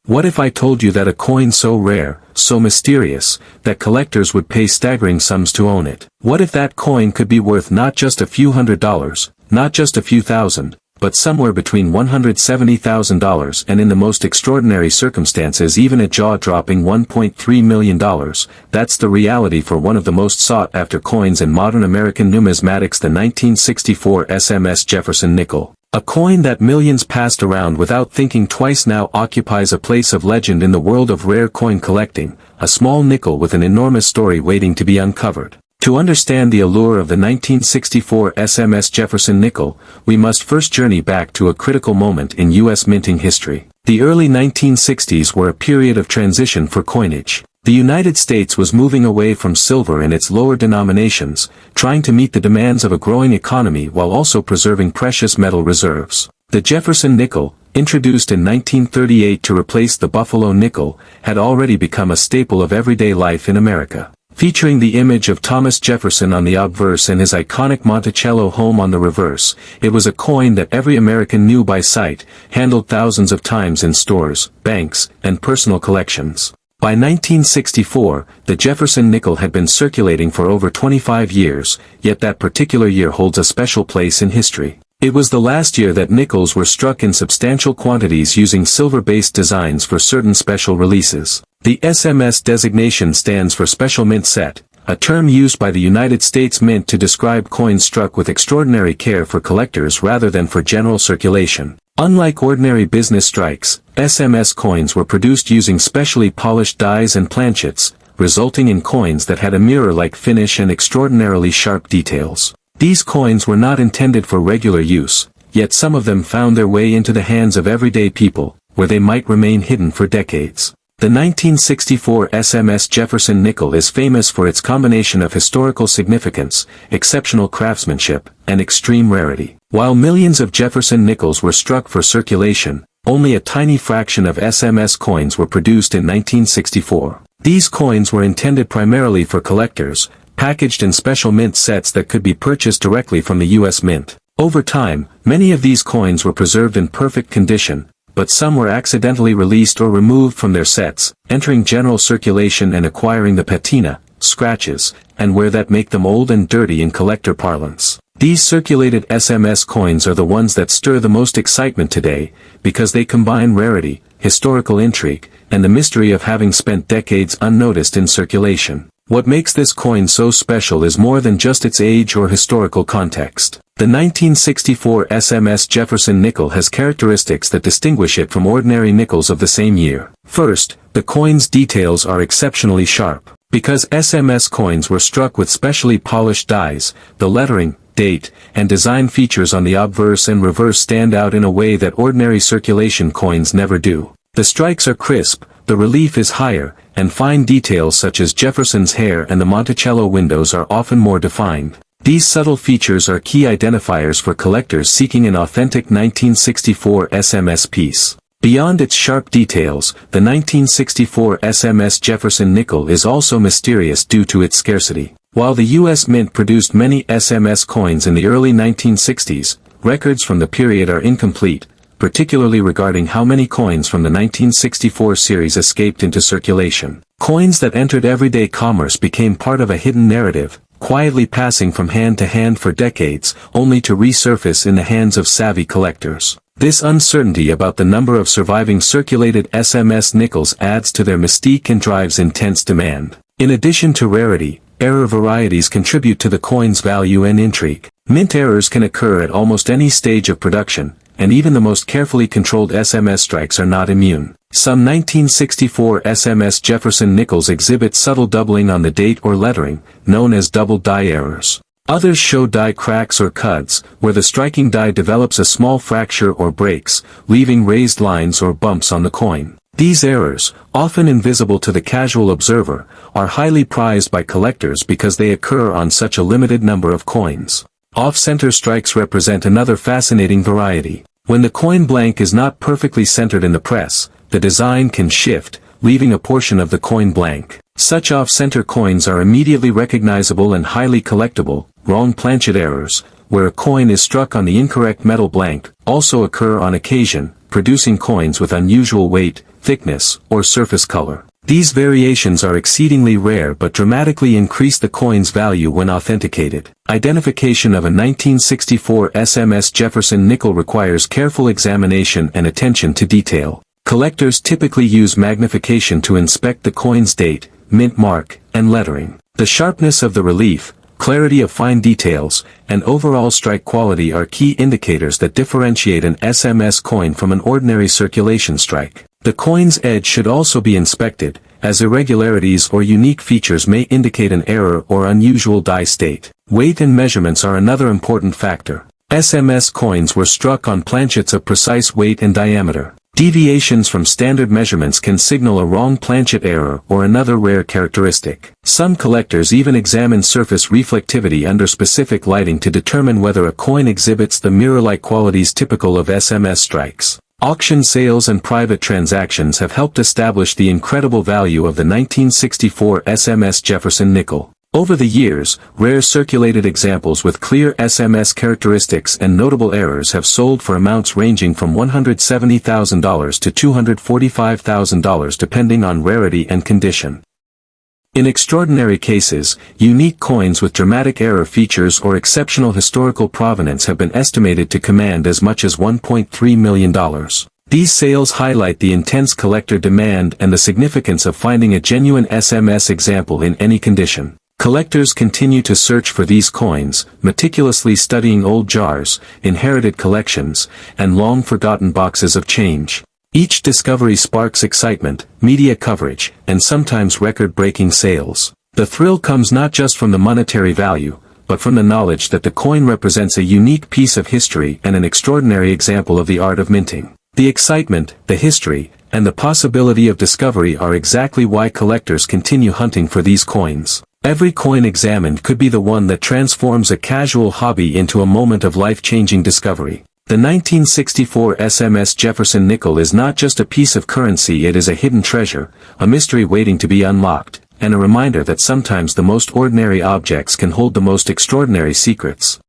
What if I told you that a coin so rare, so mysterious, that collectors would pay staggering sums to own it? What if that coin could be worth not just a few $100s, not just a few thousand, but somewhere between $170,000 and in the most extraordinary circumstances even a jaw-dropping $1.3 million? That's the reality for one of the most sought-after coins in modern American numismatics, the 1964 SMS Jefferson Nickel. A coin that millions passed around without thinking twice now occupies a place of legend in the world of rare coin collecting, a small nickel with an enormous story waiting to be uncovered. To understand the allure of the 1964 SMS Jefferson Nickel, we must first journey back to a critical moment in U.S. minting history. The early 1960s were a period of transition for coinage. The United States was moving away from silver and its lower denominations, trying to meet the demands of a growing economy while also preserving precious metal reserves. The Jefferson nickel, introduced in 1938 to replace the Buffalo nickel, had already become a staple of everyday life in America. Featuring the image of Thomas Jefferson on the obverse and his iconic Monticello home on the reverse, it was a coin that every American knew by sight, handled thousands of times in stores, banks, and personal collections. By 1964, the Jefferson nickel had been circulating for over 25 years, yet that particular year holds a special place in history. It was the last year that nickels were struck in substantial quantities using silver-based designs for certain special releases. The SMS designation stands for Special Mint Set, a term used by the United States Mint to describe coins struck with extraordinary care for collectors rather than for general circulation. Unlike ordinary business strikes, SMS coins were produced using specially polished dies and planchets, resulting in coins that had a mirror-like finish and extraordinarily sharp details. These coins were not intended for regular use, yet some of them found their way into the hands of everyday people, where they might remain hidden for decades. The 1964 SMS Jefferson Nickel is famous for its combination of historical significance, exceptional craftsmanship, and extreme rarity. While millions of Jefferson nickels were struck for circulation, only a tiny fraction of SMS coins were produced in 1964. These coins were intended primarily for collectors, packaged in special mint sets that could be purchased directly from the U.S. Mint. Over time, many of these coins were preserved in perfect condition, but some were accidentally released or removed from their sets, entering general circulation and acquiring the patina, scratches, and wear that make them old and dirty in collector parlance. These circulated SMS coins are the ones that stir the most excitement today, because they combine rarity, historical intrigue, and the mystery of having spent decades unnoticed in circulation. What makes this coin so special is more than just its age or historical context. The 1964 SMS Jefferson Nickel has characteristics that distinguish it from ordinary nickels of the same year. First, the coin's details are exceptionally sharp. Because SMS coins were struck with specially polished dies, the lettering, date, and design features on the obverse and reverse stand out in a way that ordinary circulation coins never do. The strikes are crisp, the relief is higher, and fine details such as Jefferson's hair and the Monticello windows are often more defined. These subtle features are key identifiers for collectors seeking an authentic 1964 SMS piece. Beyond its sharp details, the 1964 SMS Jefferson Nickel is also mysterious due to its scarcity. While the U.S. Mint produced many SMS coins in the early 1960s, records from the period are incomplete, particularly regarding how many coins from the 1964 series escaped into circulation. Coins that entered everyday commerce became part of a hidden narrative, quietly passing from hand to hand for decades, only to resurface in the hands of savvy collectors. This uncertainty about the number of surviving circulated SMS nickels adds to their mystique and drives intense demand. In addition to rarity, error varieties contribute to the coin's value and intrigue. Mint errors can occur at almost any stage of production, and even the most carefully controlled SMS strikes are not immune. Some 1964 SMS Jefferson nickels exhibit subtle doubling on the date or lettering, known as double die errors. Others show die cracks or cuts, where the striking die develops a small fracture or breaks, leaving raised lines or bumps on the coin. These errors, often invisible to the casual observer, are highly prized by collectors because they occur on such a limited number of coins. Off-center strikes represent another fascinating variety. When the coin blank is not perfectly centered in the press, the design can shift, leaving a portion of the coin blank. Such off-center coins are immediately recognizable and highly collectible. Wrong planchet errors, where a coin is struck on the incorrect metal blank, also occur on occasion, producing coins with unusual weight, thickness, or surface color. These variations are exceedingly rare but dramatically increase the coin's value when authenticated. Identification of a 1964 SMS Jefferson nickel requires careful examination and attention to detail. Collectors typically use magnification to inspect the coin's date, mint mark, and lettering. The sharpness of the relief, clarity of fine details, and overall strike quality are key indicators that differentiate an SMS coin from an ordinary circulation strike. The coin's edge should also be inspected, as irregularities or unique features may indicate an error or unusual die state. Weight and measurements are another important factor. SMS coins were struck on planchets of precise weight and diameter. Deviations from standard measurements can signal a wrong planchet error or another rare characteristic. Some collectors even examine surface reflectivity under specific lighting to determine whether a coin exhibits the mirror-like qualities typical of SMS strikes. Auction sales and private transactions have helped establish the incredible value of the 1964 SMS Jefferson nickel. Over the years, rare circulated examples with clear SMS characteristics and notable errors have sold for amounts ranging from $170,000 to $245,000 depending on rarity and condition. In extraordinary cases, unique coins with dramatic error features or exceptional historical provenance have been estimated to command as much as $1.3 million. These sales highlight the intense collector demand and the significance of finding a genuine SMS example in any condition. Collectors continue to search for these coins, meticulously studying old jars, inherited collections, and long-forgotten boxes of change. Each discovery sparks excitement, media coverage, and sometimes record-breaking sales. The thrill comes not just from the monetary value, but from the knowledge that the coin represents a unique piece of history and an extraordinary example of the art of minting. The excitement, the history, and the possibility of discovery are exactly why collectors continue hunting for these coins. Every coin examined could be the one that transforms a casual hobby into a moment of life-changing discovery. The 1964 SMS Jefferson nickel is not just a piece of currency, it is a hidden treasure, a mystery waiting to be unlocked, and a reminder that sometimes the most ordinary objects can hold the most extraordinary secrets.